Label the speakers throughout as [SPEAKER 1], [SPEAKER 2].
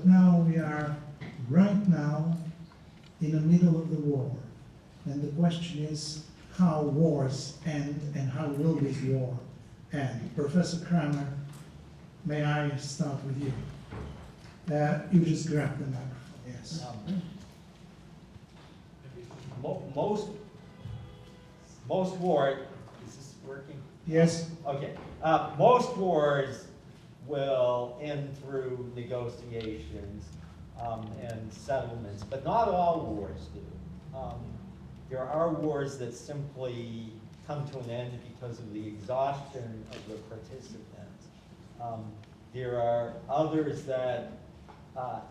[SPEAKER 1] now we are right now in the middle of the war. And the question is how wars end and how will this war end? Professor Kramer, may I start with you? You just grab the microphone, yes.
[SPEAKER 2] Most wars, is this working?
[SPEAKER 1] Yes.
[SPEAKER 2] Okay. Most wars will end through negotiations and settlements, but not all wars do. There are wars that simply come to an end because of the exhaustion of the participants. There are others that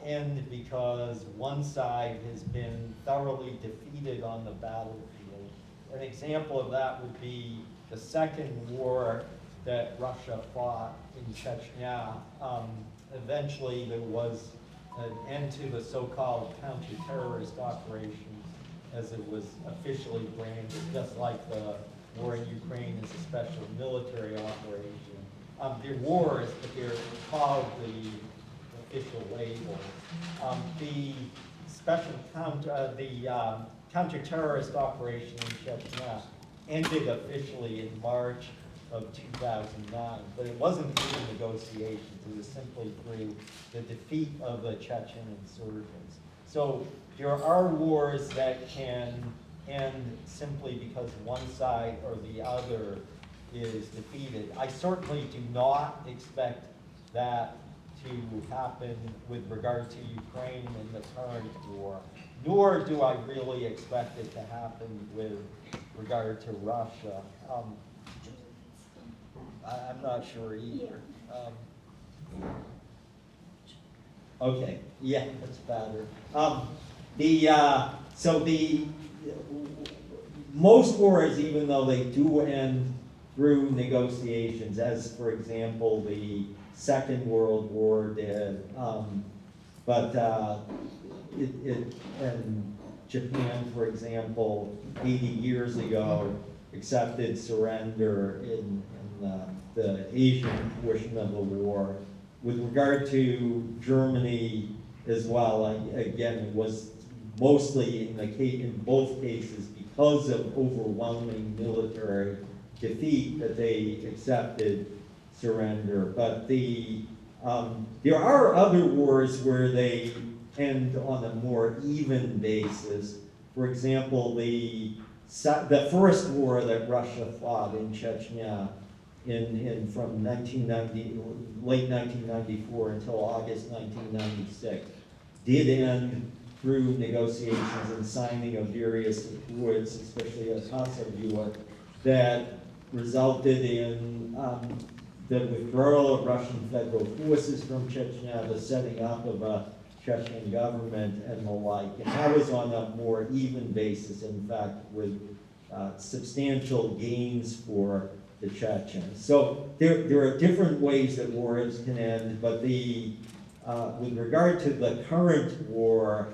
[SPEAKER 2] end because one side has been thoroughly defeated on the battlefield. An example of that would be the second war that Russia fought in Chechnya. Eventually there was an end to the so-called counter-terrorist operation, as it was officially branded, just like the war in Ukraine is a special military operation. They're wars, but they're called the official label. The special counter-terrorist operation in Chechnya ended officially in March of 2009, but it wasn't through negotiations. It was simply through the defeat of the Chechen insurgents. So there are wars that can end simply because one side or the other is defeated. I certainly do not expect that to happen with regard to Ukraine in the current war, nor do I really expect it to happen with regard to Russia. I'm not sure either. Okay, yeah, that's better. Most wars, even though they do end through negotiations, as for example the Second World War did, and Japan, for example, 80 years ago accepted surrender in the Asian portion of the war. With regard to Germany as well, again, it was mostly in both cases because of overwhelming military defeat that they accepted surrender. But there are other wars where they end on a more even basis. For example, the first war that Russia fought in Chechnya from late 1994 until August 1996 did end through negotiations and signing of various accords, especially a Kosovo, that resulted in the withdrawal of Russian federal forces from Chechnya, the setting up of a Chechen government and the like. And that was on a more even basis, in fact, with substantial gains for the Chechens. So there are different ways that wars can end, but with regard to the current war,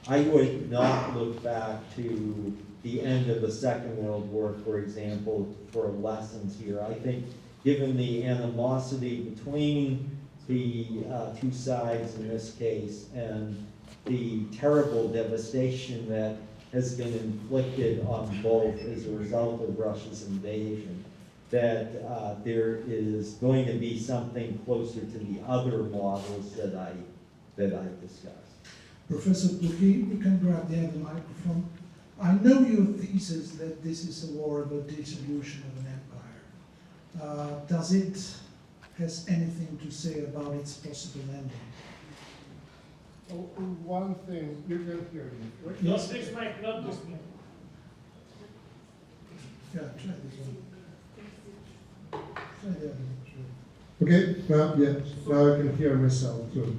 [SPEAKER 2] I would not look back to the end of the Second World War, for example, for lessons here. I think given the animosity between the two sides in this case and the terrible devastation that has been inflicted on both as a result of Russia's invasion, that there is going to be something closer to the other models that I discussed.
[SPEAKER 1] Professor Plokhy, you can grab the other microphone. I know your thesis that this is a war about dissolution of an empire. Does it has anything to say about its possible ending?
[SPEAKER 3] Oh, one thing, you can hear me, right?
[SPEAKER 1] Yes.
[SPEAKER 4] Not this mic, not this mic.
[SPEAKER 1] Yeah, try this one. Try the other one.
[SPEAKER 3] Okay, well, yeah, now I can hear myself too.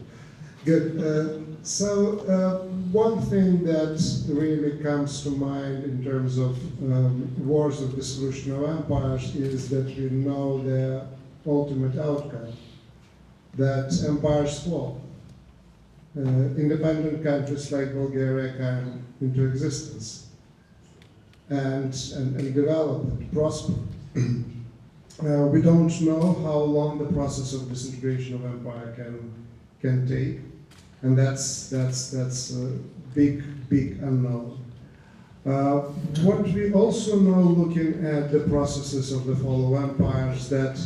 [SPEAKER 3] Good. One thing that really comes to mind in terms of wars of dissolution of empires is that we know the ultimate outcome, that empires fall. Independent countries like Bulgaria came into existence and develop and prosper. We don't know how long the process of disintegration of empire can take. and that's a big unknown. What we also know, looking at the processes of the fall of empires, that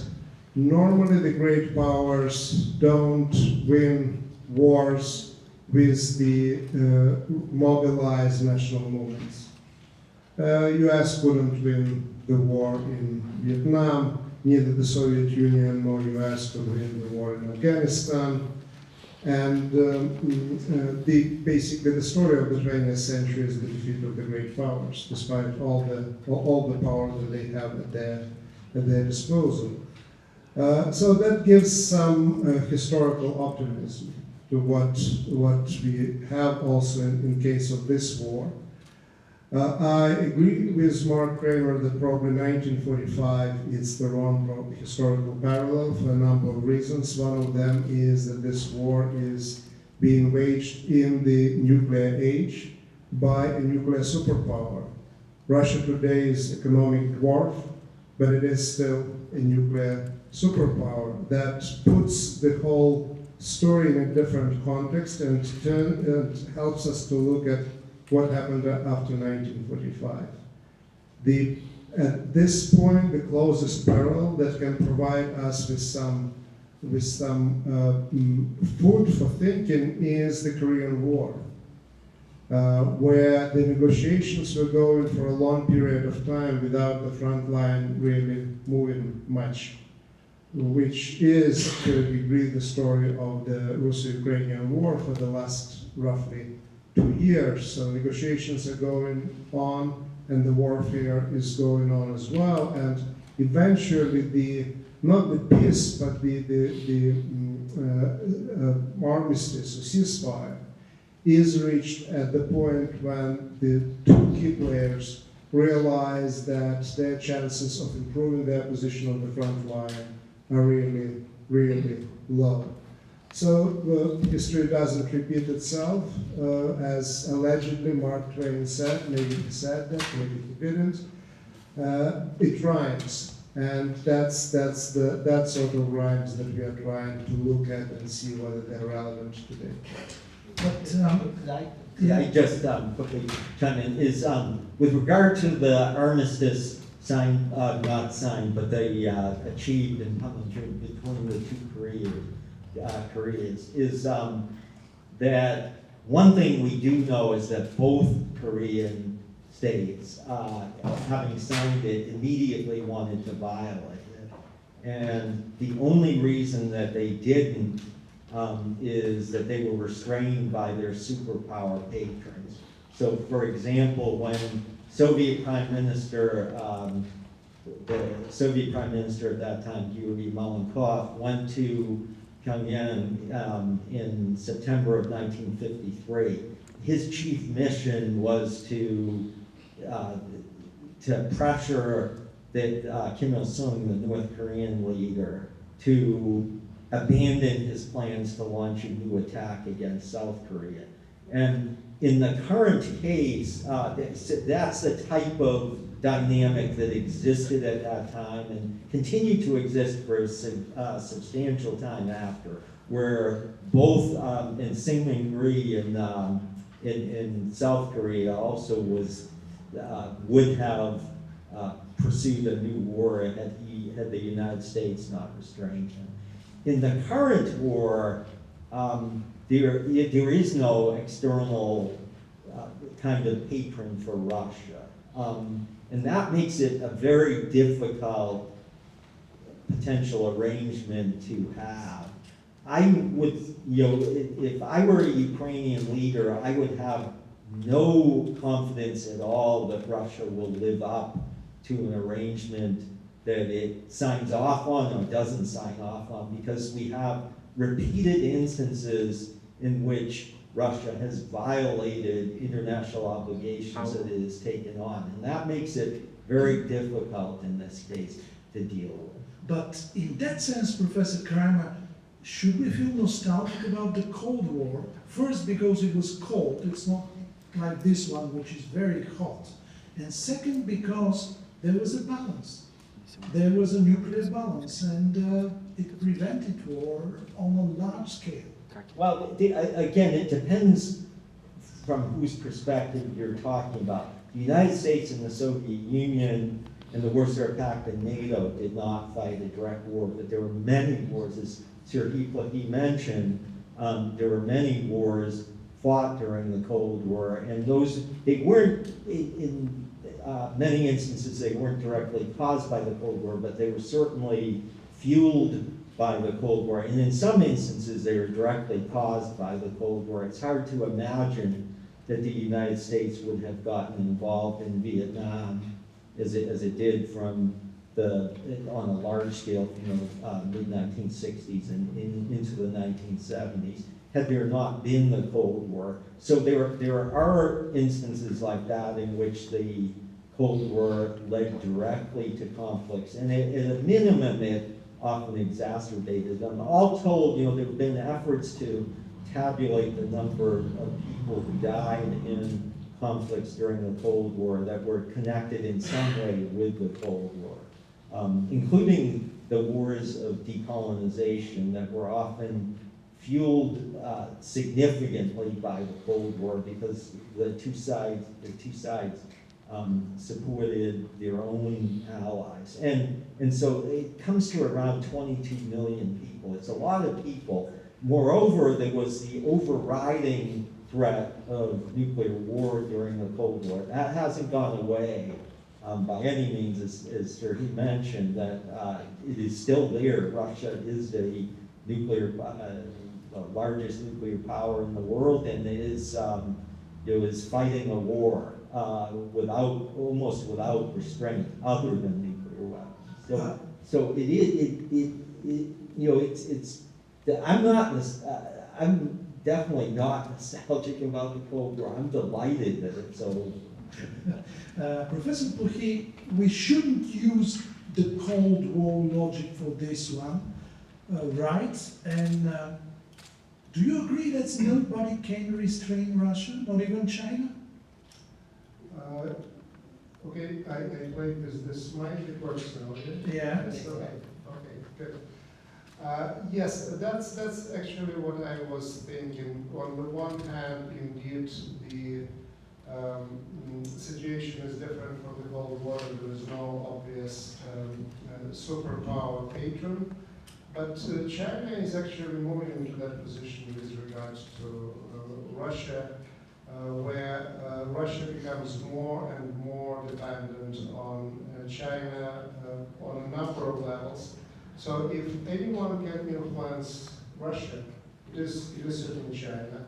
[SPEAKER 3] normally the great powers don't win wars with the mobilized national movements. US couldn't win the war in Vietnam, neither the Soviet Union nor US could win the war in Afghanistan. And basically the story of the 20th century is the defeat of the great powers, despite all the power that they have at their disposal. So that gives some historical optimism to what we have also in case of this war. I agree with Mark Kramer that probably 1945 is the wrong historical parallel for a number of reasons. One of them is that this war is being waged in the nuclear age by a nuclear superpower. Russia today is economic dwarf, but it is still a nuclear superpower. That puts the whole story in a different context and helps us to look at what happened after 1945. At this point, the closest parallel that can provide us with some food for thinking is the Korean War, where the negotiations were going for a long period of time without the front line really moving much, which is to a degree the story of the Russo-Ukrainian War for the last roughly 2 years. So negotiations are going on and the warfare is going on as well. And eventually not the peace, but the armistice or ceasefire is reached at the point when the two key players realize that their chances of improving their position on the front line are really, really low. So history doesn't repeat itself, as allegedly Mark Twain said. Maybe he said that, maybe he didn't. It rhymes, and that's that sort of rhymes that we are trying to look at and see whether they're relevant today.
[SPEAKER 1] But
[SPEAKER 2] I just quickly chime in, is with regard to the armistice signed, not signed, but they achieved in between the two Koreas, is that one thing we do know is that both Korean states, having signed it, immediately wanted to violate it. And the only reason that they didn't is that they were restrained by their superpower patrons. So, for example, when Soviet Prime Minister, the Soviet Prime Minister at that time, Yuri Malenkov, went to Pyongyang in September of 1953. His chief mission was to pressure that Kim Il-sung, the North Korean leader, to abandon his plans to launch a new attack against South Korea. And in the current case, that's the type of dynamic that existed at that time and continued to exist for a substantial time after, where both in Singmin-ri in South Korea also would have pursued a new war had the United States not restrained him. In the current war, there is no external kind of patron for Russia. And that makes it a very difficult potential arrangement to have. I would, if I were a Ukrainian leader, I would have no confidence at all that Russia will live up to an arrangement that it signs off on or doesn't sign off on, because we have repeated instances in which Russia has violated international obligations that it has taken on. And that makes it very difficult in this case to deal with.
[SPEAKER 1] But in that sense, Professor Kramer, should we feel nostalgic about the Cold War? First, because it was cold, it's not like this one, which is very hot. And second, because there was a balance. There was a nuclear balance, and it prevented war on a large scale.
[SPEAKER 2] Well, again, it depends from whose perspective you're talking about. The United States and the Soviet Union and the Warsaw Pact and NATO did not fight a direct war, but there were many wars, as Serhii Plokhy mentioned. There were many wars fought during the Cold War, and they weren't, in many instances, they weren't directly caused by the Cold War, but they were certainly fueled by the Cold War, and in some instances, they were directly caused by the Cold War. It's hard to imagine that the United States would have gotten involved in Vietnam as it did on a large scale from the mid-1960s and into the 1970s, had there not been the Cold War. So there are instances like that in which the Cold War led directly to conflicts, and at a minimum, it often exacerbated them. All told, there have been efforts to tabulate the number of people who died in conflicts during the Cold War that were connected in some way with the Cold War, including the wars of decolonization that were often fueled significantly by the Cold War because the two sides supported their own allies. And so it comes to around 22 million people. It's a lot of people. Moreover, there was the overriding threat of nuclear war during the Cold War. That hasn't gone away by any means, as Serhii mentioned, that it is still there. Russia is the largest nuclear power in the world, and it is fighting a war almost without restraint, other than nuclear weapons. So it is. It's. I'm definitely not nostalgic about the Cold War. I'm delighted that it's over.
[SPEAKER 1] Professor Plokhy, we shouldn't use the Cold War logic for this one, right? And do you agree that nobody can restrain Russia, not even China?
[SPEAKER 3] Okay, I played this mic, it works now,
[SPEAKER 1] Yeah.
[SPEAKER 3] Yes, okay, good. Yes, that's actually what I was thinking. On the one hand, indeed, the situation is different from the Cold War. There is no obvious superpower patron. But China is actually moving into that position with regards to Russia, where Russia becomes more and more dependent on China on a number of levels. So if anyone can influence Russia, it is certainly China.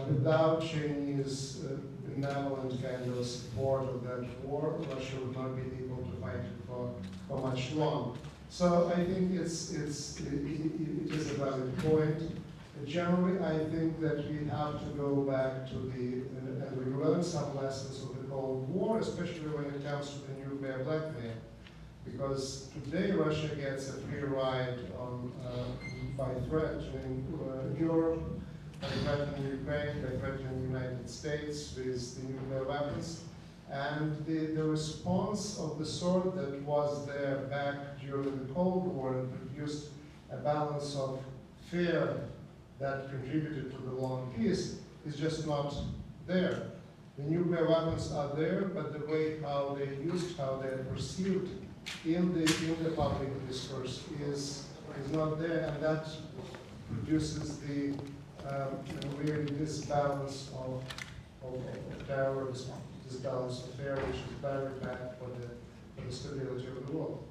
[SPEAKER 3] Without Chinese benevolent kind of support of that war, Russia would not be able to fight it for much longer. So I think it is a valid point. Generally, I think that we have to go back to and we learn some lessons of the Cold War, especially when it comes to the nuclear blackmail. Because today Russia gets a free ride by threatening Europe, by threatening Ukraine, by threatening the United States with the nuclear weapons. And the response of the sort that was there back during the Cold War and produced a balance of fear that contributed to the long peace is just not there. The nuclear weapons are there, but the way how they're used, how they're perceived in the public discourse is not there, and that produces the really this balance of terrorism, this balance of fear, which is very bad for the stability of the world.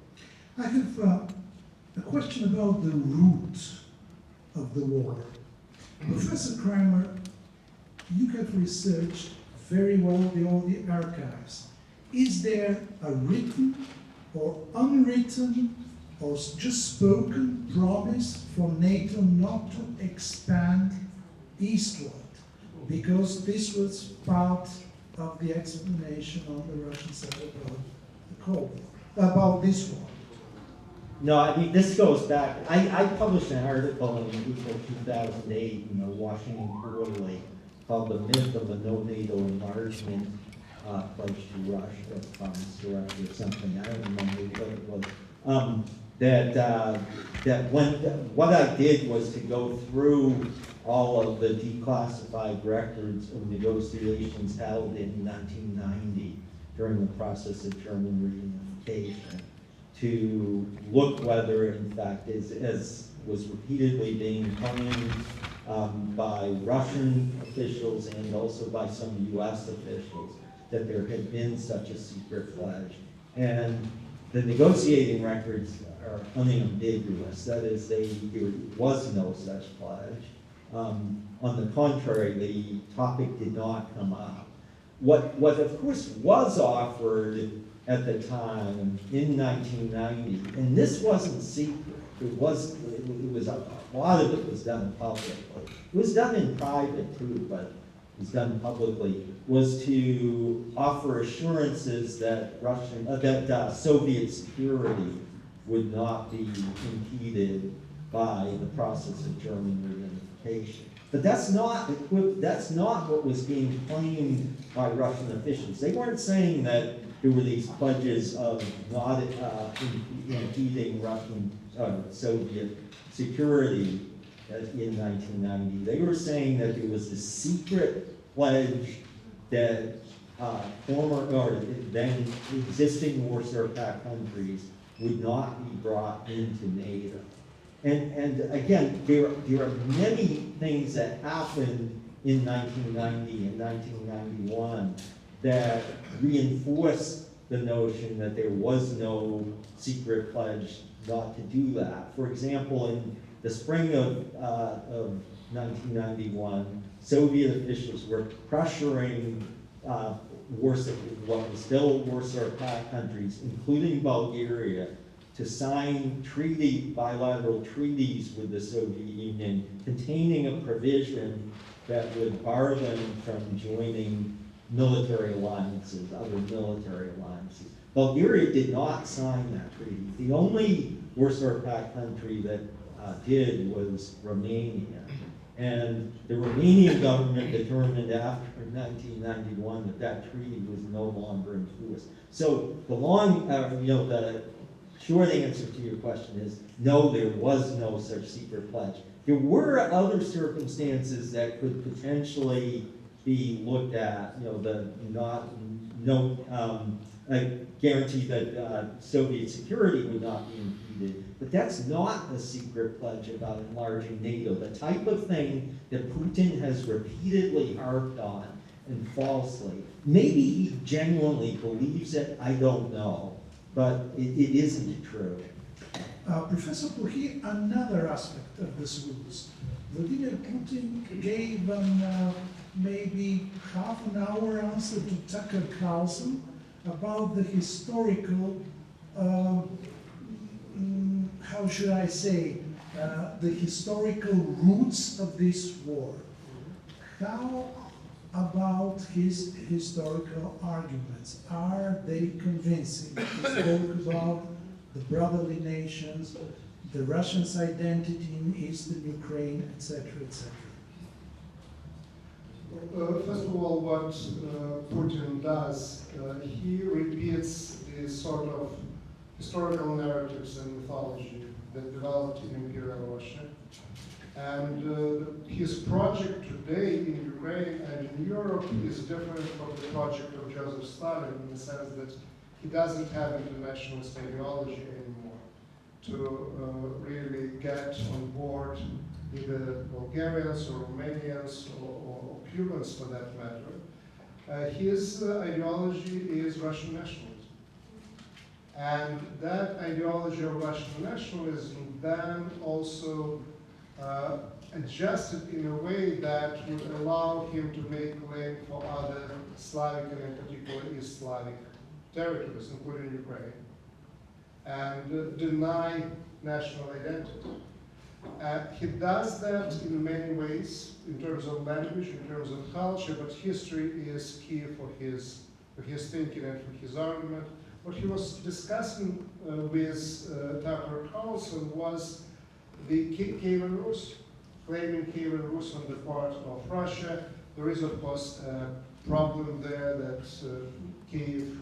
[SPEAKER 1] I have a question about the root of the war. Professor Kramer, you have researched very well all the archives. Is there a written or unwritten or just spoken promise for NATO not to expand eastward? Because this was part of the explanation on the Russian side about the Cold War, about this war.
[SPEAKER 2] No, I mean, this goes back. I published an article in April 2008 in the Washington Quarterly called "The Myth of a No NATO Enlargement Pledge to Russia" from Serhii or something. I don't remember what it was. what I did was to go through all of the declassified records of negotiations held in 1990 during the process of German reunification, to look whether, in fact, as was repeatedly being claimed by Russian officials and also by some US officials, that there had been such a secret pledge. And the negotiating records are unambiguous. That is, there was no such pledge. On the contrary, the topic did not come up. What of course was offered at the time in 1990, and this wasn't secret. It was a lot of it was done publicly. It was done in private too, but it was done publicly. Was to offer assurances that Soviet security would not be impeded by the process of German reunification. But that's not what was being claimed by Russian officials. They weren't saying that there were these pledges of not impeding Russian Soviet security in 1990. They were saying that there was a secret pledge that former or then existing Warsaw Pact countries would not be brought into NATO. And again, there are many things that happened in 1990 and 1991 that reinforce the notion that there was no secret pledge not to do that. For example, in the spring of 1991, Soviet officials were pressuring Warsaw, what was still Warsaw Pact countries, including Bulgaria, to sign bilateral treaties with the Soviet Union containing a provision that would bar them from joining military alliances, other military alliances. Bulgaria did not sign that treaty. The only Warsaw Pact country that did was Romania. And the Romanian government determined after 1991 that treaty was no longer in force. So the short answer to your question is no, there was no such secret pledge. There were other circumstances that could potentially be looked at, guarantee that Soviet security would not be impeded, but that's not a secret pledge about enlarging NATO. The type of thing that Putin has repeatedly harped on, and falsely. Maybe he genuinely believes it, I don't know, but it isn't true.
[SPEAKER 1] Professor Plokhy, another aspect of this rules. Vladimir Putin gave maybe half an hour answer to Tucker Carlson about the historical, how should I say, the historical roots of this war. How about his historical arguments? Are they convincing? He spoke about the brotherly nations, the Russians' identity in eastern Ukraine, etc., etc.
[SPEAKER 3] First of all, what Putin does, he repeats the sort of historical narratives and mythology that developed in Imperial Russia. And his project today in Ukraine and in Europe is different from the project of Joseph Stalin in the sense that he doesn't have internationalist ideology anymore to really get on board either Bulgarians or Romanians or Cubans for that matter. His ideology is Russian nationalism. And that ideology of Russian nationalism then also adjusted in a way that would allow him to make claim for other Slavic and in particular East Slavic territories, including Ukraine, and deny national identity. He does that in many ways, in terms of language, in terms of culture, but history is key for his thinking and for his argument. What he was discussing with Tucker Carlson was the Kievan Rus, claiming Kievan Rus on the part of Russia. There is, of course, a problem there that Kiev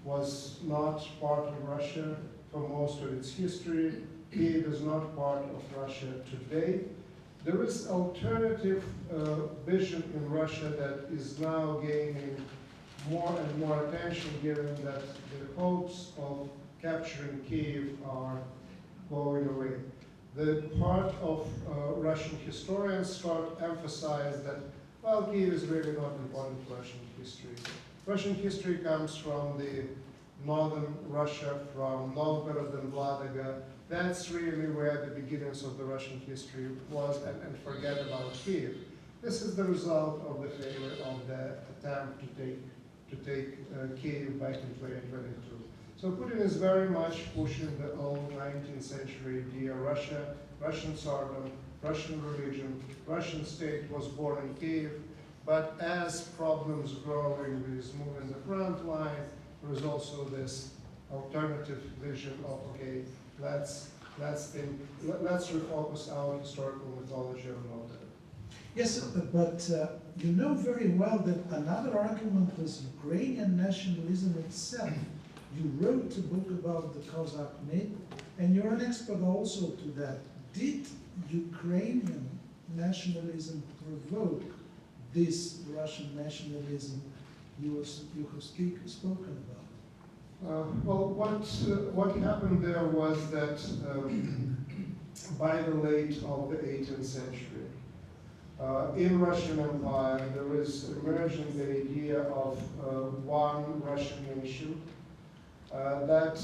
[SPEAKER 3] was not part of Russia for most of its history. Kiev is not part of Russia today. There is alternative vision in Russia that is now gaining more and more attention, given that the hopes of capturing Kiev are going away. The part of Russian historians start to emphasize that, well, Kiev is really not important to Russian history. Russian history comes from the northern Russia, from Novgorod and Vladimir. That's really where the beginnings of the Russian history was, and forget about Kiev. This is the result of the failure of the attempt to take Kiev back in 2022. So Putin is very much pushing the old 19th century idea: Russia, Russian Tsardom, Russian religion, Russian state was born in Kiev. But as problems growing with moving the front line, there is also this alternative vision of, okay, let's refocus our historical mythology on Moldova.
[SPEAKER 1] Yes, but you know very well that another argument was Ukrainian nationalism itself. You wrote a book about the Cossack myth, and you're an expert also to that. Did Ukrainian nationalism provoke this Russian nationalism you have spoken about?
[SPEAKER 3] Well, what happened there was that by the late of the 18th century, in Russian Empire, there is emerging the idea of one Russian nation. That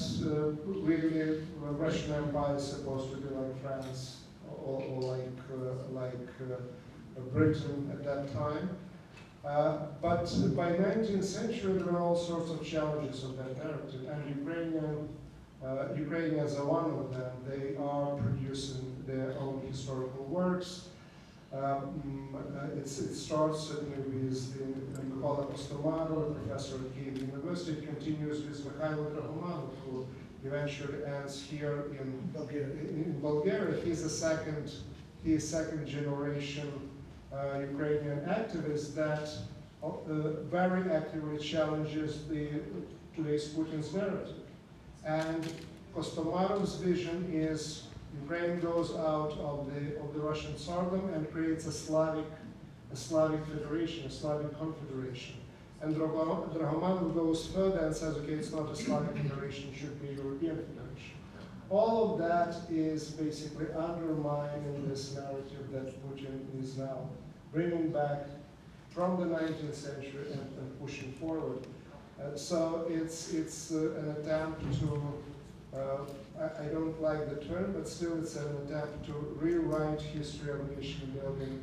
[SPEAKER 3] really, Russian Empire is supposed to be like France or like Britain at that time. But by 19th century, there were all sorts of challenges of that narrative, and Ukrainians are one of them. They are producing their own historical works. It starts certainly with Mykola Kostomarov, a professor at Kiev University. It continues with Mikhail Drahomanov, who eventually ends here in Bulgaria. He's second generation Ukrainian activist that very actively challenges today's Putin's narrative. And Kostomarov's vision is Ukraine goes out of the Russian Tsardom and creates a Slavic federation, a Slavic confederation. And Drahomanov goes further and says, okay, it's not a Slavic federation, it should be a European federation. All of that is basically undermining this narrative that Putin is now bringing back from the 19th century and pushing forward. So it's an attempt to, I don't like the term, but still it's an attempt to rewrite history of nation building,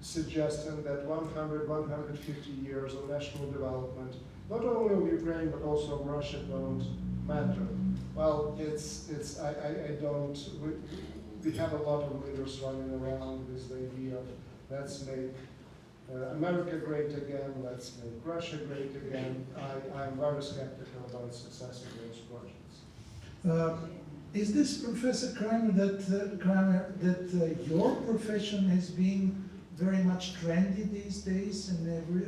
[SPEAKER 3] suggesting that 100, 150 years of national development, not only of Ukraine, but also of Russia, don't matter. Well, we have a lot of leaders running around with the idea of let's make America great again, let's make Russia great again. I'm very skeptical about success of those projects.
[SPEAKER 1] Is this, Professor Kramer, that your profession is being very much trendy these days, and every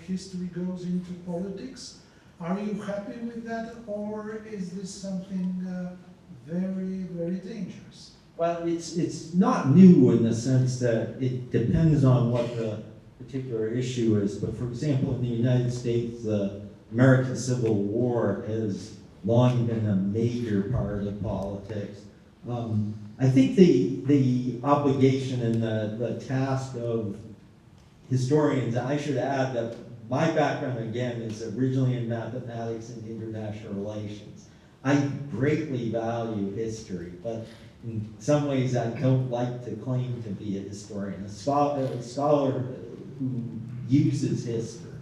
[SPEAKER 1] history goes into politics? Are you happy with that, or is this something very, very dangerous?
[SPEAKER 2] Well, it's not new in the sense that it depends on what the particular issue is. But for example, in the United States, the American Civil War has long been a major part of politics. I think the obligation and the task of historians, I should add that my background, again, is originally in mathematics and international relations. I greatly value history, but in some ways I don't like to claim to be a historian, a scholar who uses history.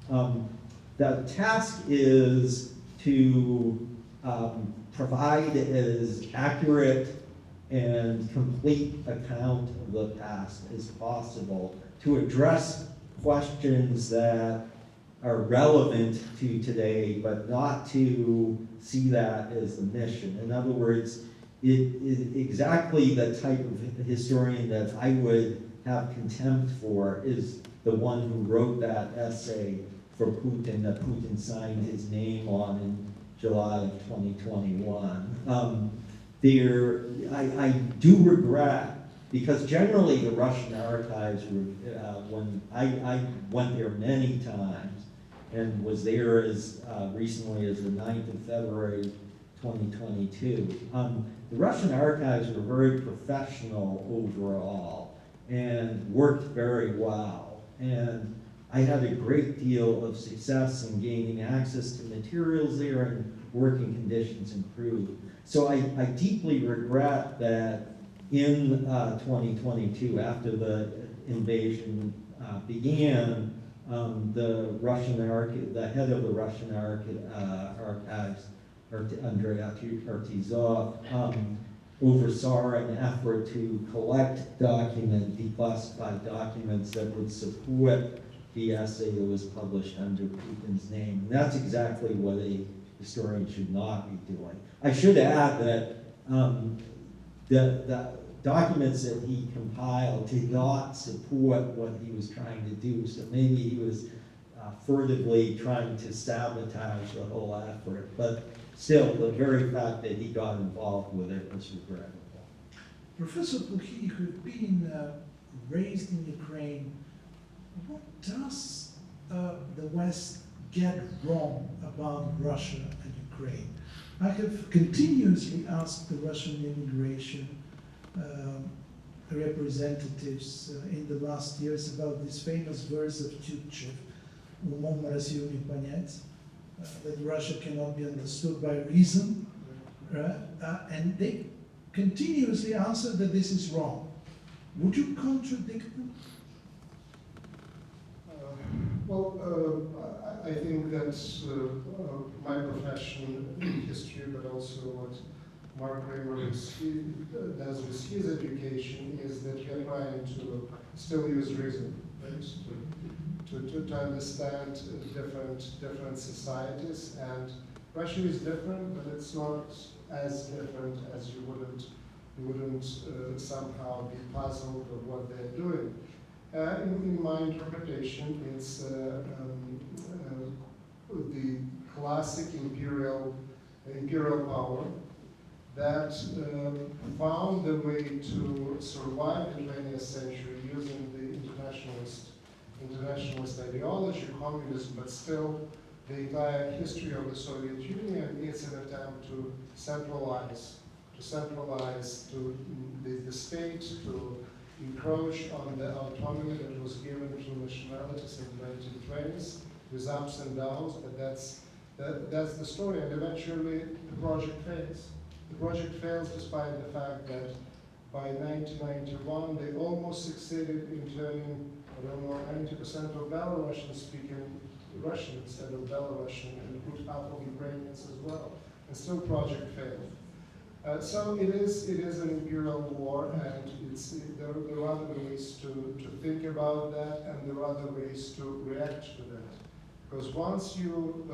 [SPEAKER 2] The task is to provide as accurate and complete account of the past as possible, to address questions that are relevant to today, but not to see that as the mission. In other words, it is exactly the type of historian that I would have contempt for is the one who wrote that essay for Putin, that Putin signed his name on July of 2021. I do regret, because generally the Russian archives were, when I went there many times and was there as recently as the 9th of February 2022. The Russian archives were very professional overall and worked very well. And I had a great deal of success in gaining access to materials there, and working conditions improved. So I deeply regret that in 2022, after the invasion began, the head of the Russian archives, Andrei Artizov, oversaw an effort to collect declassified documents that would support the essay that was published under Putin's name. And that's exactly what a historian should not be doing. I should add that the documents that he compiled did not support what he was trying to do, so maybe he was furtively trying to sabotage the whole effort. But still, the very fact that he got involved with it was regrettable.
[SPEAKER 1] Professor Plokhy, who've been raised in Ukraine, what does the West get wrong about Russia and Ukraine? I have continuously asked the Russian immigration representatives in the last years about this famous verse of Tютчев, «Умом Россию не понять», that Russia cannot be understood by reason, and they continuously answer that this is wrong. Would you contradict them?
[SPEAKER 3] I think that my profession in history, but also what Mark Kramer does with his education, is that we are trying to still use reason, right? To understand different societies, and Russia is different, but it's not as different as you wouldn't somehow be puzzled of what they're doing. In my interpretation, it's the classic imperial power that found a way to survive the 20th century using the internationalist ideology, communism, but still the entire history of the Soviet Union is an attempt to centralize the state, to encroach on the autonomy that was given to nationalities in the 1920s, with ups and downs, but that's the story, and eventually the project fails. The project fails despite the fact that by 1991 they almost succeeded in turning, 90% of Belarusians speaking Russian instead of Belarusian, and put half of Ukrainians as well, and still project failed. So it is an imperial war, and there are other ways to think about that, and there are other ways to react to that. Because once you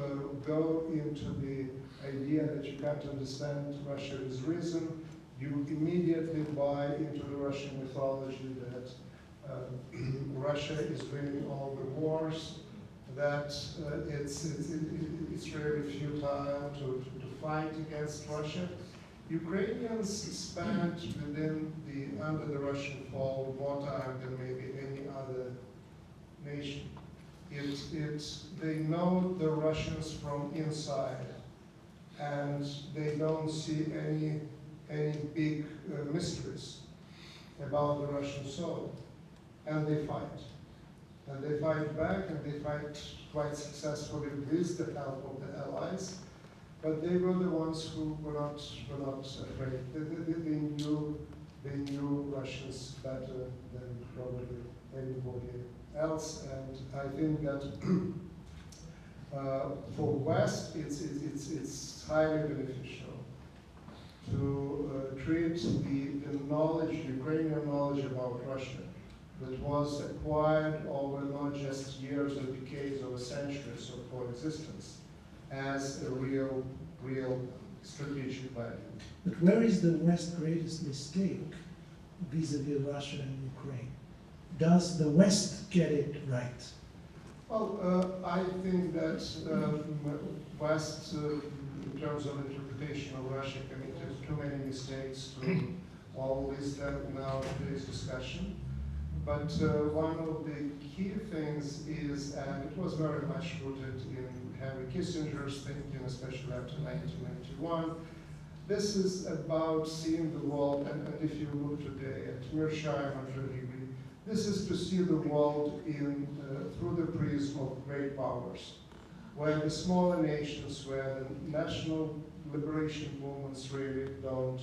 [SPEAKER 3] go into the idea that you can't understand Russia with reason, you immediately buy into the Russian mythology that Russia is winning all the wars, that it's really futile to fight against Russia. Ukrainians spent under the Russian fall more time than maybe any other nation. They know the Russians from inside, and they don't see any big mysteries about the Russian soul, and they fight. And they fight back, and they fight quite successfully with the help of the Allies. But they were the ones who were not afraid. They knew Russians better than probably anybody else. And I think that for West, it's highly beneficial to treat the knowledge, Ukrainian knowledge about Russia, that was acquired over not just years or decades or centuries of coexistence, as a real strategic value.
[SPEAKER 1] But where is the West's greatest mistake vis-a-vis Russia and Ukraine? Does the West get it right?
[SPEAKER 3] Well, I think that West in terms of interpretation of Russia, committed too many mistakes to all list them now in today's discussion. But one of the key things is, and it was very much rooted in Henry Kissinger's thinking, especially after 1991, this is about seeing the world, and if you look today at Mearsheimer and Serhii, this is to see the world through the prism of great powers, where the smaller nations, where the national liberation movements really don't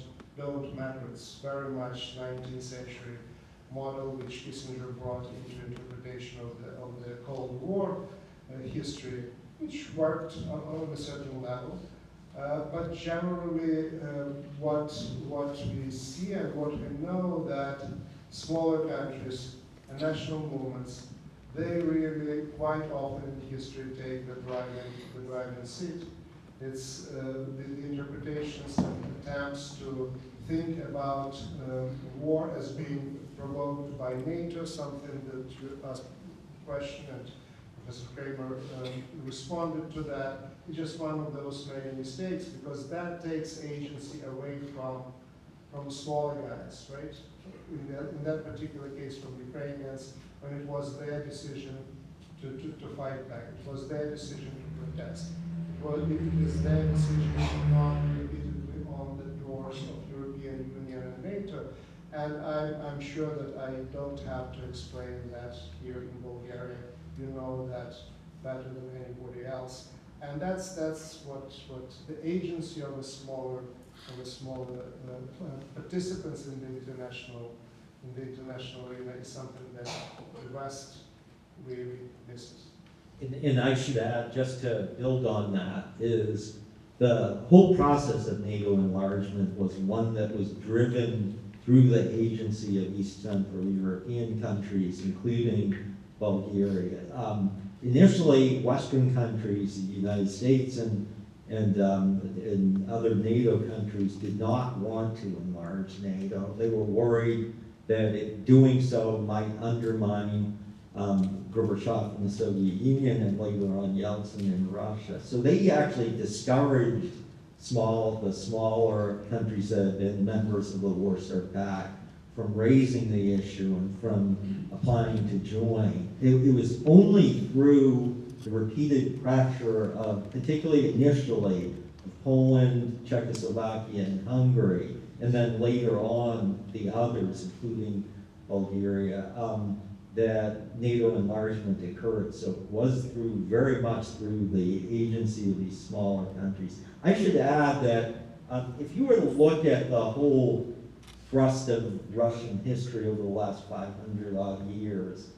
[SPEAKER 3] matter. It's very much 19th century model which Kissinger brought into interpretation of the Cold War history, which worked on a certain level. But generally, what we see and what we know that smaller countries and national movements, they really quite often in history take the driving seat. It's the interpretations and attempts to think about war as being provoked by NATO, something that you asked a question and Professor Kramer responded to that. It's just one of those many mistakes, because that takes agency away from smaller guys, right? In that particular case from Ukrainians, when it was their decision to fight back, it was their decision to protest. It is their decision to knock repeatedly on the doors of European Union and NATO. And I'm sure that I don't have to explain that here in Bulgaria. You know that better than anybody else. And that's what the agency of a smaller participants in the international arena is something that the West really misses.
[SPEAKER 2] And I should add, just to build on that, is the whole process of NATO enlargement was one that was driven through the agency of East Central European countries, including Bulgaria. Initially, Western countries, the United States and other NATO countries did not want to enlarge NATO. They were worried that doing so might undermine Gorbachev in the Soviet Union and later on Yeltsin in Russia. So they actually discouraged the smaller countries that had been members of the Warsaw Pact from raising the issue and from applying to join. It was only through the repeated pressure of, particularly initially, of Poland, Czechoslovakia, and Hungary, and then later on the others, including Bulgaria, that NATO enlargement occurred. So it was very much through the agency of these smaller countries. I should add that if you were to look at the whole thrust of Russian history over the last 500 odd years,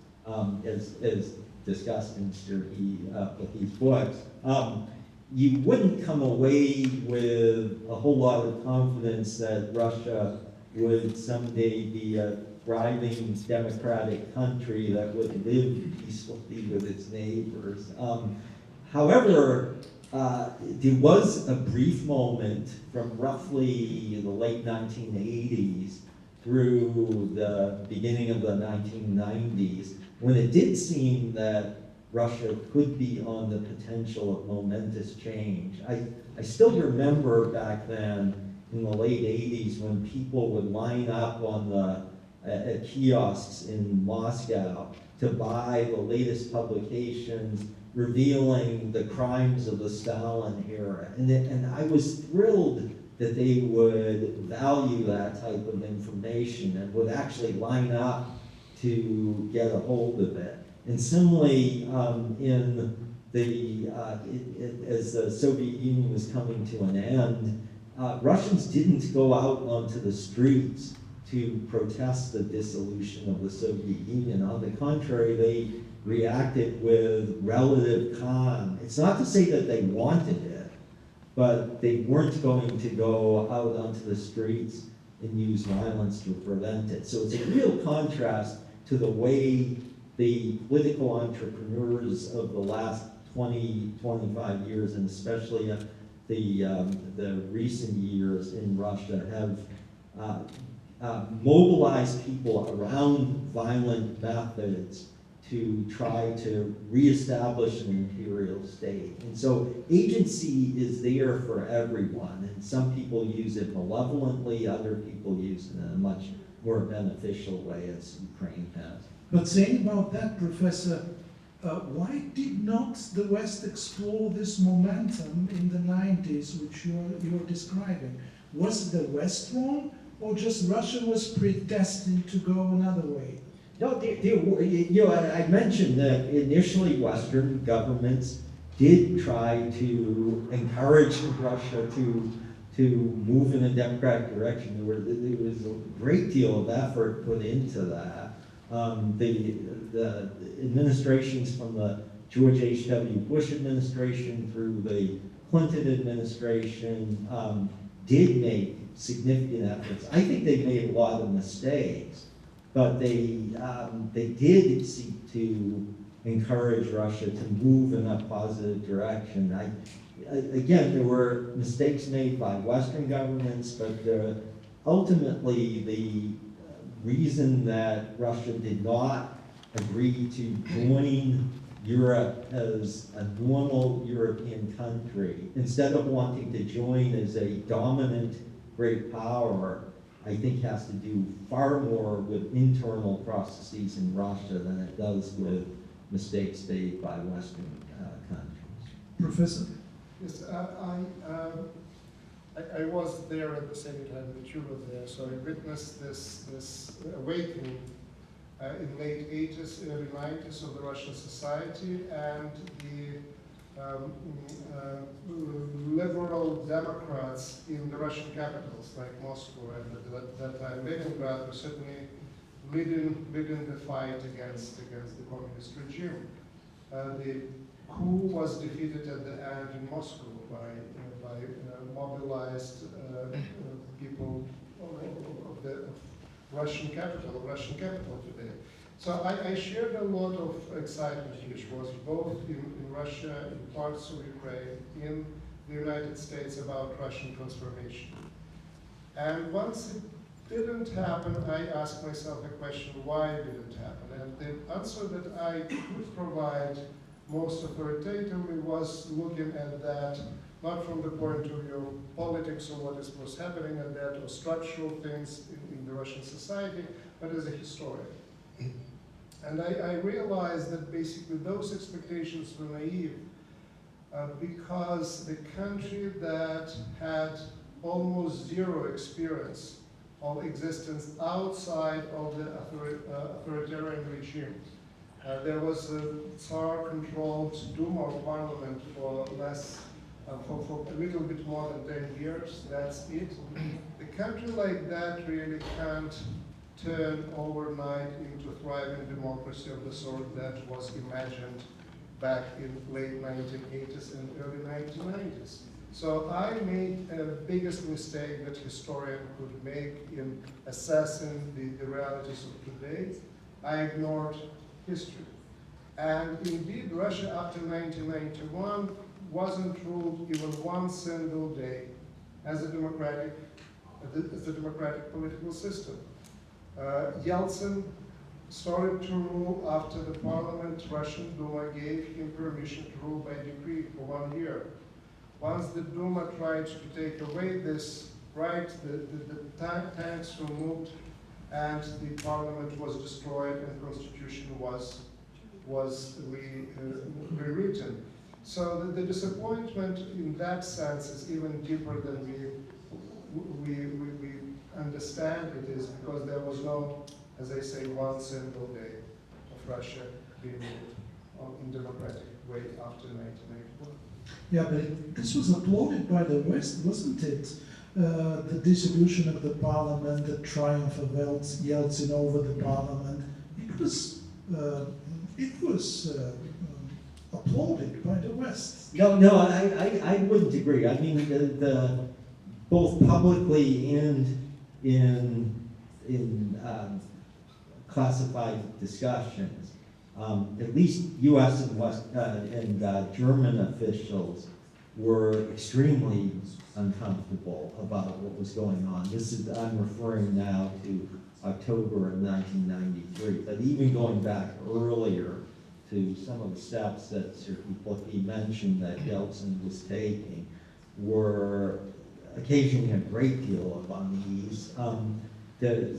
[SPEAKER 2] as discussed in Serhii Plokhy's books, you wouldn't come away with a whole lot of confidence that Russia would someday be a thriving democratic country that would live peacefully with its neighbors. However, there was a brief moment from roughly the late 1980s through the beginning of the 1990s when it did seem that Russia could be on the potential of momentous change. I still remember back then in the late 80s when people would line up on at kiosks in Moscow to buy the latest publications revealing the crimes of the Stalin era. And I was thrilled that they would value that type of information and would actually line up to get a hold of it. And similarly, as the Soviet Union was coming to an end, Russians didn't go out onto the streets to protest the dissolution of the Soviet Union. On the contrary, they reacted with relative calm. It's not to say that they wanted it, but they weren't going to go out onto the streets and use violence to prevent it. So it's a real contrast to the way the political entrepreneurs of the last 20, 25 years, and especially the recent years in Russia, have mobilized people around violent methods to try to reestablish an imperial state. And so agency is there for everyone, and some people use it malevolently, other people use it in a much more beneficial way, as Ukraine has.
[SPEAKER 1] But saying about that, Professor, why did not the West explore this momentum in the 90s, which you're describing? Was the West wrong, or just Russia was predestined to go another way?
[SPEAKER 2] No, I mentioned that initially Western governments did try to encourage Russia to move in a democratic direction. There was a great deal of effort put into that. The administrations from the George H.W. Bush administration through the Clinton administration did make significant efforts. I think they made a lot of mistakes, but they did seek to encourage Russia to move in a positive direction. Again, there were mistakes made by Western governments, but ultimately the reason that Russia did not agree to join Europe as a normal European country, instead of wanting to join as a dominant great power, I think has to do far more with internal processes in Russia than it does with mistakes made by Western countries.
[SPEAKER 1] Professor?
[SPEAKER 3] Yes, I was there at the same time that you were there, so I witnessed this awakening in late 80s, early 90s of the Russian society, and the liberal Democrats in the Russian capitals, like Moscow and at that time Leningrad, were certainly leading the fight against the communist regime. The coup was defeated at the end in Moscow by mobilized people of the Russian capital today. So I shared a lot of excitement, which was both in Russia, in parts of Ukraine, in the United States about Russian transformation. And once it didn't happen, I asked myself a question, why did it happen? And the answer that I could provide most authoritatively was looking at that not from the point of view of politics or what was happening at that or structural things in the Russian society, but as a historian. And I realized that basically those expectations were naive because the country that had almost zero experience of existence outside of the authoritarian regime. There was a Tsar-controlled Duma or parliament for a little bit more than 10 years, that's it. A country like that really can't turn overnight into thriving democracy of the sort that was imagined back in late 1980s and early 1990s. So I made the biggest mistake that historian could make in assessing the realities of today. I ignored history. And indeed, Russia after 1991 wasn't ruled even one single day as a democratic political system. Yeltsin started to rule after the parliament, Russian Duma, gave him permission to rule by decree for 1 year. Once the Duma tried to take away this right, the tanks were moved and the parliament was destroyed and the constitution was rewritten. So the disappointment in that sense is even deeper than we understand it is, because there was no, as I say, one single day of Russia being moved in democratic way after 1991.
[SPEAKER 1] Yeah, but this was applauded by the West, wasn't it? The dissolution of the parliament, the triumph of Yeltsin over the parliament. It was applauded by the West.
[SPEAKER 2] No, I wouldn't agree. I mean, both publicly and in classified discussions, at least U.S. and German officials were extremely uncomfortable about what was going on. I'm referring now to October of 1993, but even going back earlier to some of the steps that Serhii Plokhy mentioned that Yeltsin was taking were occasioning a great deal of unease. The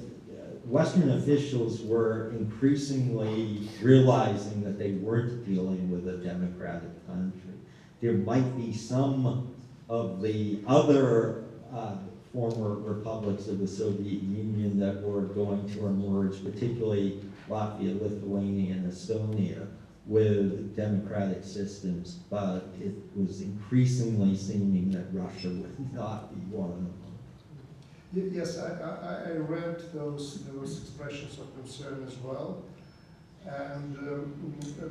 [SPEAKER 2] Western officials were increasingly realizing that they weren't dealing with a democratic country. There might be some of the other former republics of the Soviet Union that were going to emerge, particularly Latvia, Lithuania, and Estonia, with democratic systems, but it was increasingly seeming that Russia would not be one of them.
[SPEAKER 3] Yes, I read those expressions of concern as well, and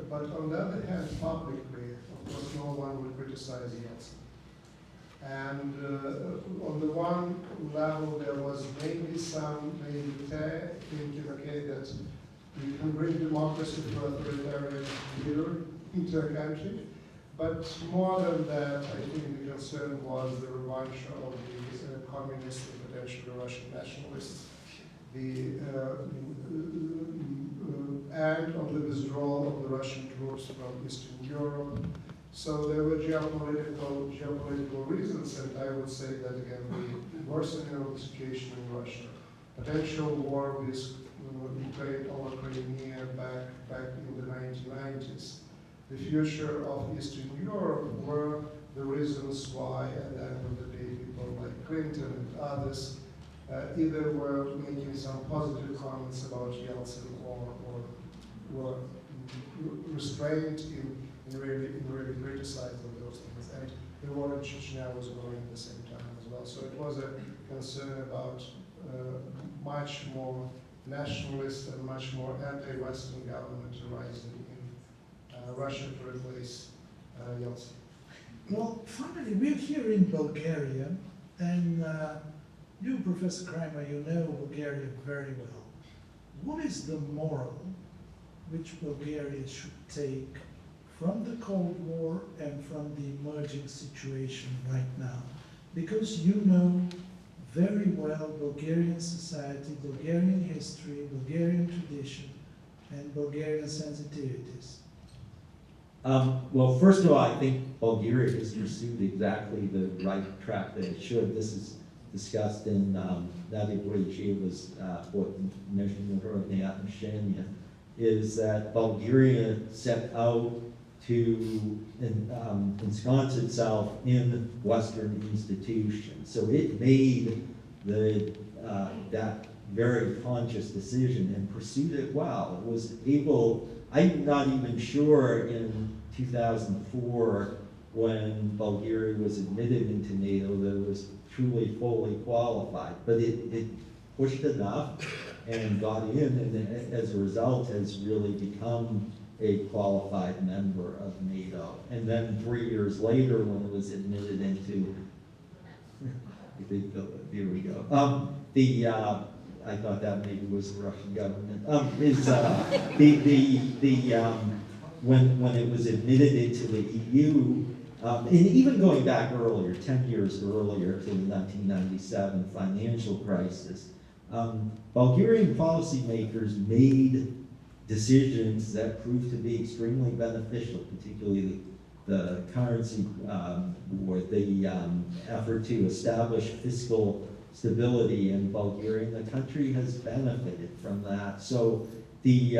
[SPEAKER 3] but on the other hand, publicly, of course, no one would criticize Yeltsin. And on the one level, there was maybe some naivete, thinking, okay, that you can bring democracy to authoritarian leader into a country. But more than that, I think the concern was the revanche of the communists and potentially Russian nationalists, and of the withdrawal of the Russian troops from Eastern Europe. So there were geopolitical reasons, and I would say that again, the worsening of the situation in Russia, potential war with Ukraine over Crimea back in the 1990s, the future of Eastern Europe were the reasons why, at the end of the day, people like Clinton and others either were making some positive comments about Yeltsin or were restrained in really criticizing those things. And the war in Chechnya was going at the same time as well. So it was a concern about much more nationalist and much more anti-Western government arising in Russia to replace Yeltsin.
[SPEAKER 1] Well, finally, we're here in Bulgaria, and you, Professor Kramer, you know Bulgaria very well. What is the moral which Bulgaria should take from the Cold War and from the emerging situation right now? Because you know very well Bulgarian society, Bulgarian history, Bulgarian tradition, and Bulgarian sensitivities.
[SPEAKER 2] Well, first of all, I think Bulgaria has pursued exactly the right track that it should. This is discussed in Nadia Borychieva's book, Международные отношения, is that Bulgaria set out to ensconce itself in Western institutions. So it made that very conscious decision and pursued it well. It was able, I'm not even sure in 2004 when Bulgaria was admitted into NATO that it was truly fully qualified, but it pushed enough and got in, and as a result has really become a qualified member of NATO. And then 3 years later, when it was admitted into, here we go. I thought that maybe was the Russian government. When it was admitted into the EU, and even going back earlier, 10 years earlier to the 1997 financial crisis, Bulgarian policymakers made decisions that proved to be extremely beneficial, particularly the currency war, the effort to establish fiscal stability in Bulgaria, and the country has benefited from that. So the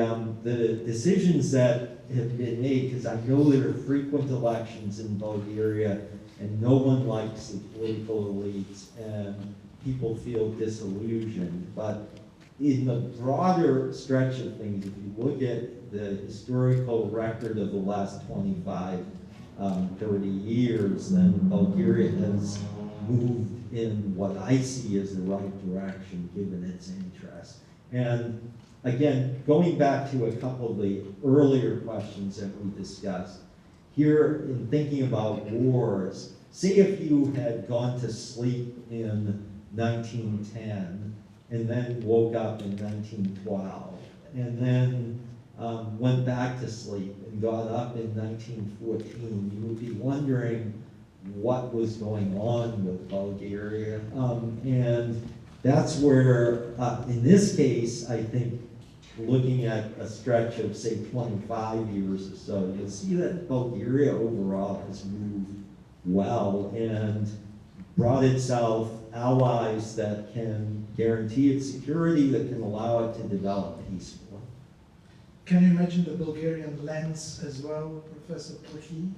[SPEAKER 2] decisions that have been made, because I know there are frequent elections in Bulgaria, and no one likes the political elites, and people feel disillusioned. But in the broader stretch of things, if you look at the historical record of the last 25, 30 years, then Bulgaria has moved in what I see as the right direction, given its interests. And again, going back to a couple of the earlier questions that we discussed, here in thinking about wars, say if you had gone to sleep in 1910 and then woke up in 1912 and then went back to sleep and got up in 1914, you would be wondering, what was going on with Bulgaria. And that's where, in this case, I think, looking at a stretch of, say, 25 years or so, you'll see that Bulgaria overall has moved well and brought itself allies that can guarantee its security, that can allow it to develop peacefully.
[SPEAKER 1] Can you imagine the Bulgarian lens as well, Professor Plokhy?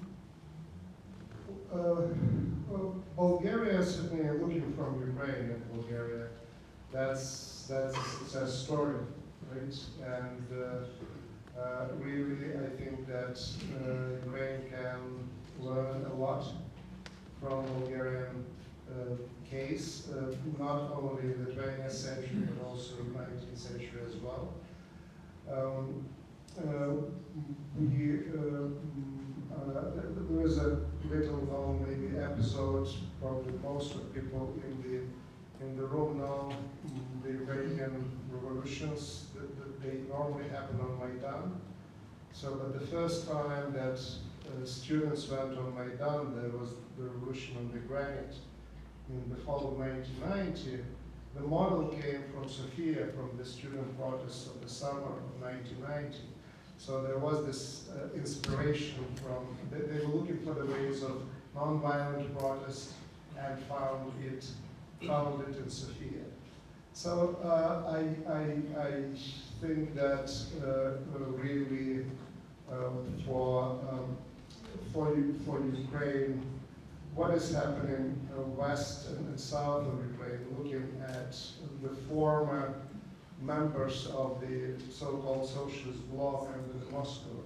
[SPEAKER 3] Well, Bulgaria is certainly looking from Ukraine at Bulgaria. That's a success story, right? And really, I think that Ukraine can learn a lot from Bulgarian case, not only the 20th century, but also the 19th century as well. There was a little known maybe episode, probably most of people in the room know the Ukrainian revolutions that they normally happen on Maidan. So, but the first time that students went on Maidan, there was the revolution on the granite in the fall of 1990. The model came from Sofia, from the student protests of the summer of 1990. So there was this inspiration from, they were looking for the ways of nonviolent protest and found it in Sofia. So I think that really for Ukraine, what is happening west and south of Ukraine, looking at the former members of the so-called socialist bloc under Moscow,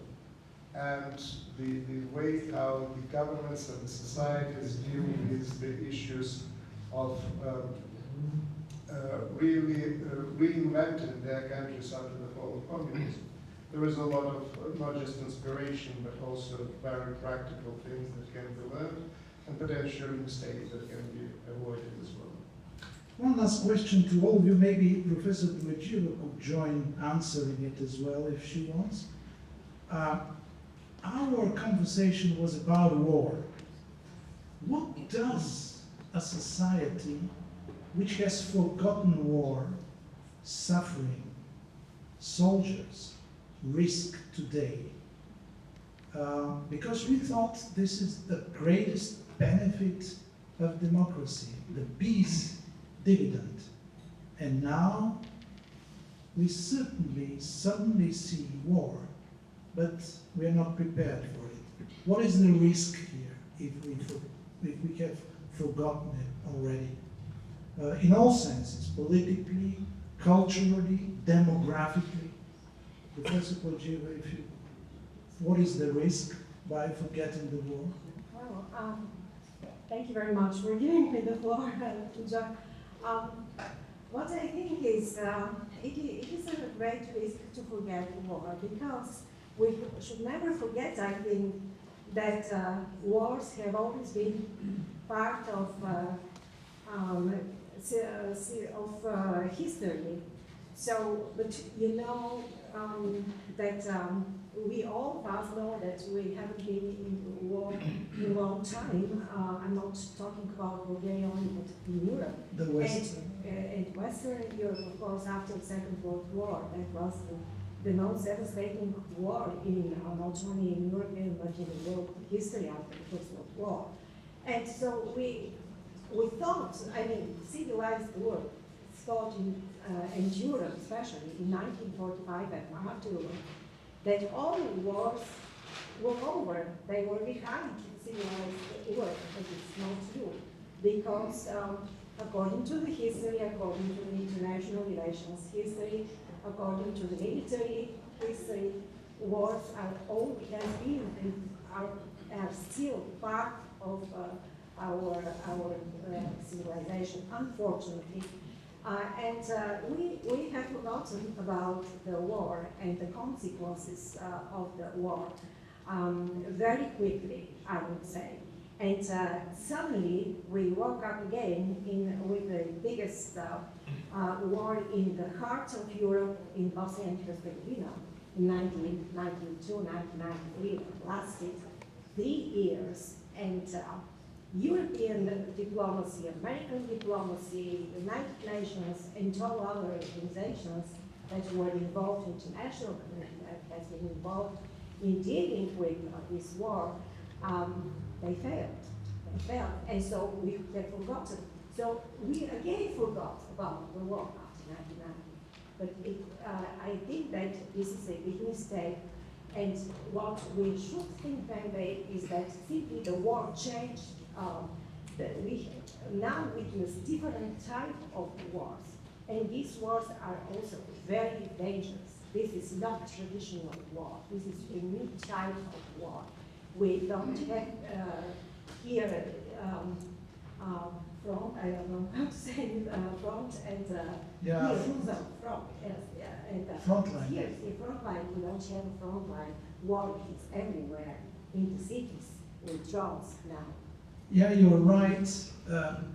[SPEAKER 3] and the way how the governments and the societies deal with the issues of really reinventing their countries after the fall of communism. There is a lot of not just inspiration, but also very practical things that can be learned, and potential mistakes that can be avoided as well.
[SPEAKER 1] One last question to all of you. Maybe Professor Dimitrieva could join answering it as well if she wants. Our conversation was about war. What does a society which has forgotten war, suffering, soldiers, risk today? Because we thought this is the greatest benefit of democracy, the peace dividend. And now we suddenly see war, but we are not prepared for it. What is the risk here if we have forgotten it already? In all senses, politically, culturally, demographically. Professor Plokhy, what is the risk by forgetting the war?
[SPEAKER 4] Well, thank you very much for giving me the floor, John. What I think is, it is a great risk to forget war, because we should never forget, I think, that wars have always been part of history. So, but you know that we all of us know that we haven't been in war in a long time. I'm not talking about Bulgaria only, but in Europe.
[SPEAKER 1] The West.
[SPEAKER 4] And Western Europe, of course, after the Second World War, that was the most devastating war not only in European but in the world history after the First World War. And so we thought, I mean, civilized world thought in Europe, especially in 1945 and afterwards, that all wars were over. They were behind civilized world, but it's not true. Because according to the history, according to the international relations history, according to the military history, wars are has been and are still part of our civilization, unfortunately. We have forgotten about the war and the consequences of the war very quickly, I would say. And suddenly we woke up again with the biggest war in the heart of Europe in Bosnia and Herzegovina in 1992, 1993. Lasted 3 years, and European diplomacy, American diplomacy, United Nations, and all other organizations that were involved, international community that has been involved in dealing with this war, they failed. They failed, and so we have forgotten. So we again forgot about the war after 1990. But I think that this is a big mistake. And what we should think maybe is that simply the war changed. We now witness different type of wars. And these wars are also very dangerous. This is not traditional war. This is a new type of war. We don't have here front, I don't know how to say front and
[SPEAKER 1] Yeah,
[SPEAKER 4] here,
[SPEAKER 1] front.
[SPEAKER 4] so front, yes, yeah, and
[SPEAKER 1] Front line.
[SPEAKER 4] here, the front line, we don't have a front line. War is everywhere in the cities with drones now.
[SPEAKER 1] Yeah, you're right.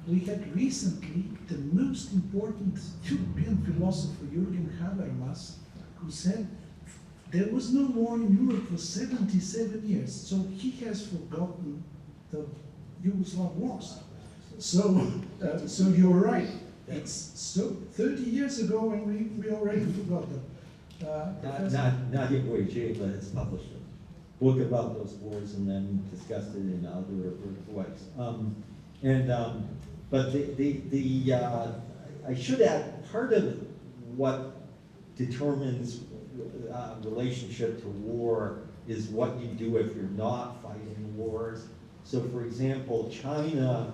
[SPEAKER 1] We had recently the most important European philosopher, Jürgen Habermas, who said there was no war in Europe for 77 years. So he has forgotten the Yugoslav wars. So, so you're right. It's so 30 years ago, and we already forgot them.
[SPEAKER 2] Nadia Boycheva has published a book about those wars and then discussed it in other ways. But I should add, part of what determines relationship to war is what you do if you're not fighting wars. So for example, China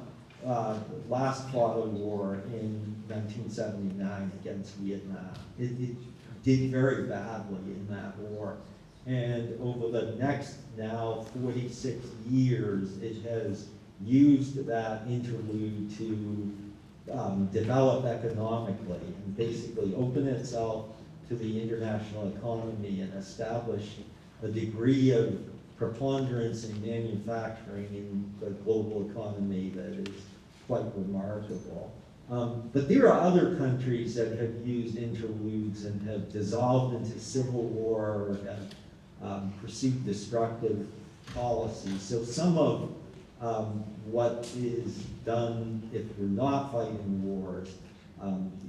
[SPEAKER 2] last fought a war in 1979 against Vietnam. It did very badly in that war. And over the next now 46 years, it has used that interlude to develop economically and basically open itself to the international economy and establish a degree of preponderance in manufacturing in the global economy that is quite remarkable. But there are other countries that have used interludes and have dissolved into civil war or have pursued destructive policies. So some of what is done if you're not fighting wars,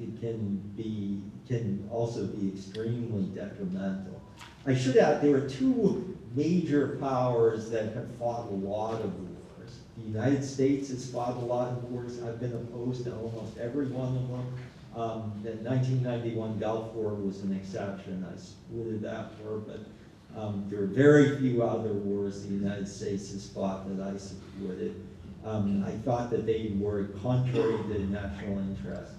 [SPEAKER 2] it can also be extremely detrimental. I should add, there are two major powers that have fought a lot of wars. The United States has fought a lot of wars. I've been opposed to almost every one of them. The 1991 Gulf War was an exception. I supported that war, but there are very few other wars the United States has fought that I supported. I thought that they were contrary to national interest.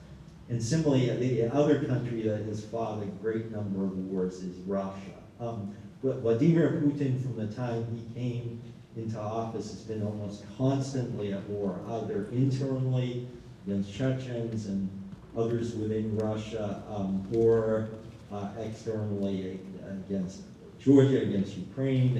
[SPEAKER 2] And similarly, the other country that has fought a great number of wars is Russia. Vladimir Putin, from the time he came into office, has been almost constantly at war, either internally against Chechens and others within Russia, or externally against Georgia, against Ukraine,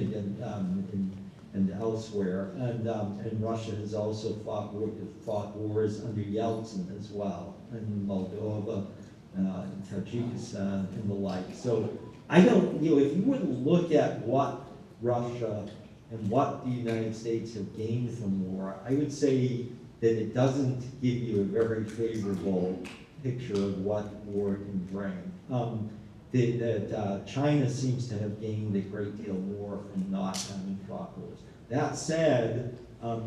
[SPEAKER 2] and elsewhere. And Russia has also fought wars under Yeltsin as well, in Moldova, Tajikistan, and the like. So I don't, if you were to look at what Russia and what the United States have gained from war, I would say that it doesn't give you a very favorable picture of what war can bring. That China seems to have gained a great deal more from not having fought wars. That said,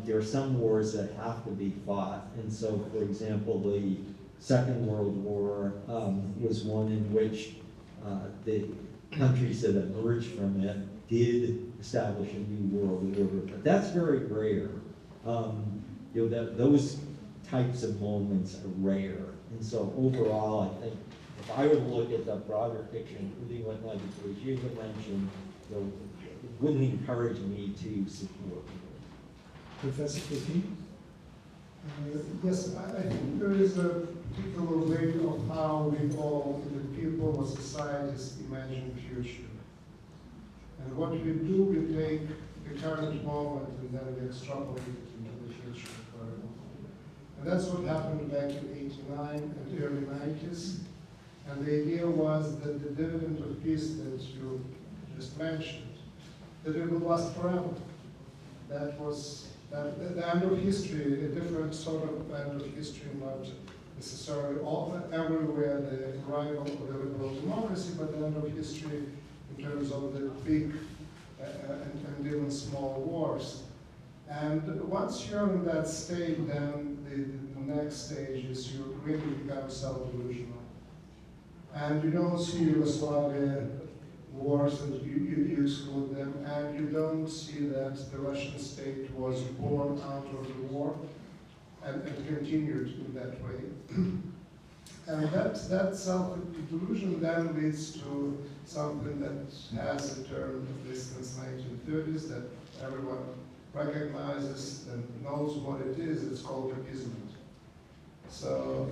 [SPEAKER 2] there are some wars that have to be fought. And so, for example, the Second World War was one in which the countries that emerged from it did establish a new world order. But that's very rare. Those types of moments are rare. And so overall, I think if I were to look at the broader picture, including what Nadia Boycheva mentioned, it wouldn't encourage me to support it.
[SPEAKER 1] Professor Plokhy?
[SPEAKER 3] Yes, I think there is a particular way of how we all, the people or societies, imagine the future. And what we do, we take the current moment and then we extrapolate it into the future. And that's what happened back in '89 and early '90s. And the idea was that the dividend of peace that you just mentioned, that it would last forever. That was The end of history, a different sort of end of history, not necessarily everywhere the arrival of the liberal democracy, but the end of history in terms of the big and even small wars. And once you're in that state, then the next stage is you really become self-delusional. And you don't see Yugoslavia wars and you exclude them, and you don't see that the Russian state was born out of the war and continued in that way. And that self-delusion then leads to something that has a term, at least since 1930s, that everyone recognizes and knows what it is. It's called appeasement. So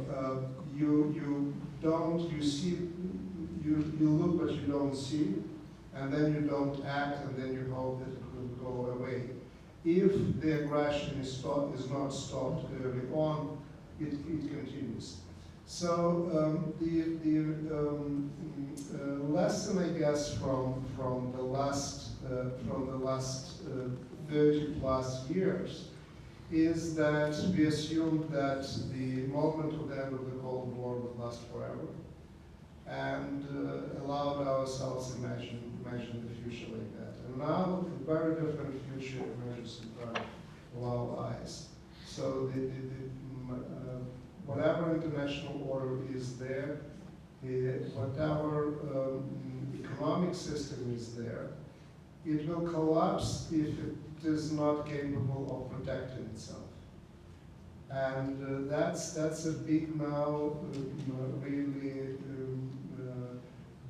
[SPEAKER 3] you look but you don't see, and then you don't act, and then you hope that it will go away. If the aggression is not stopped early on, it continues. So the lesson, I guess, from the last 30 plus years is that we assumed that the moment of the end of the Cold War would last forever, and allowed ourselves imagine the future like that. And now a very different future emerges in front of our eyes. So whatever international order is there, whatever economic system is there, it will collapse if it is not capable of protecting itself. And that's a big now, really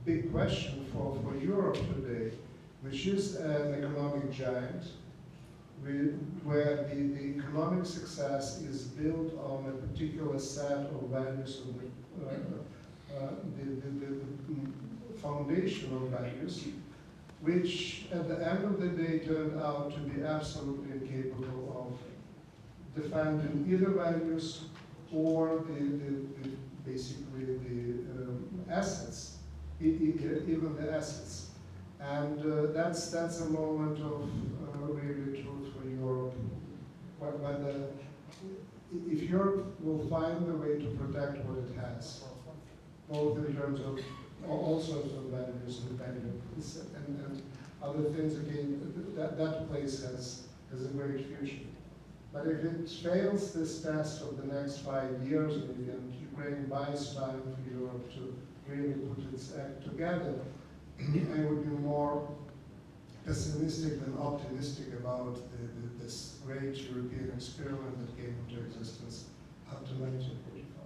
[SPEAKER 3] big question for Europe today, which is an economic giant, where the economic success is built on a particular set of values, of the foundational values, which at the end of the day turned out to be absolutely incapable of defending either values or basically the assets, even the assets. And that's a moment of really truth for Europe. If Europe will find a way to protect what it has, both in terms of all sorts of values and benefits and other things, again, that place has a great future. But if it fails this test of the next 5 years, and Ukraine buys time for Europe to really put its act together, I would be more pessimistic than optimistic about this great European experiment that came into existence after 1945.